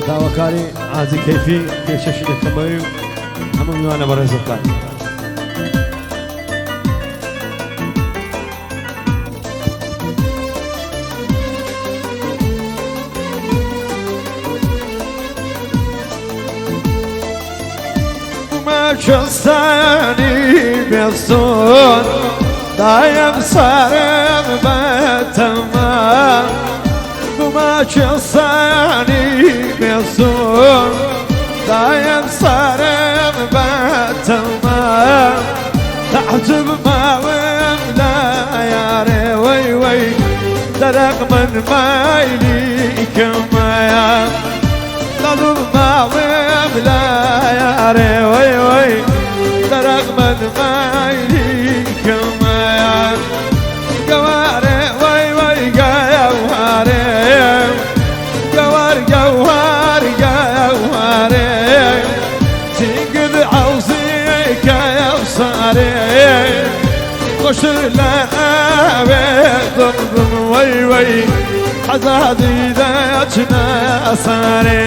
داواکاری عازی کیفی پێشەشی دەکەمەوەی و هەموو میوانە بەڕێزەکان شستانی بیستون دایم سرم بتمام بما شستانی بیستون دایم سرم بتمام تعجب ما ولا یاره وی وی درق من مایلی کمایا تعجب ما ولا یاره وی وی درق من مایلی کمایا جواره وی وی جواره جوار جوار جواره تنقذ عوزيك يا صاري خش لا ضم وي وي حزادي ذاتنا صاري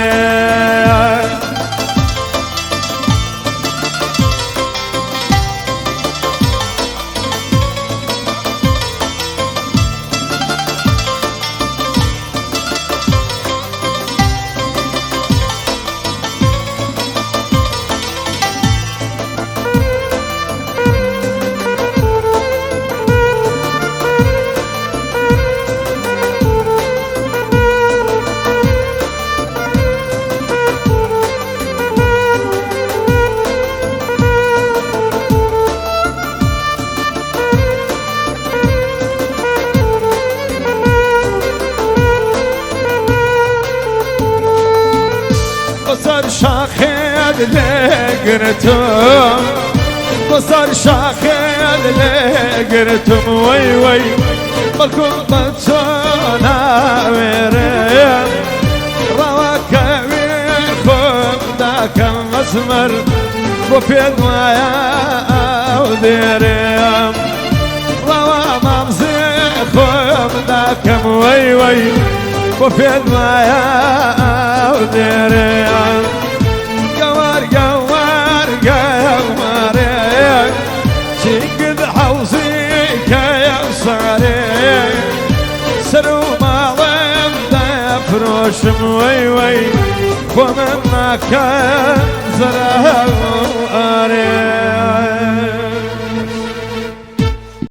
بصر شاخد لقرتم بصر شاخد لقرتم وي وي بالكم بطونا ويرم رواك ويخم داك مسمر وفيد مايا وديرم روا ممزي خم داك وي وي وفيد مايا وديرم جوار جوار جوار شنقذ حوزيك يا صاري سرو ما ضم دفروش وي وي ومنك زرع واري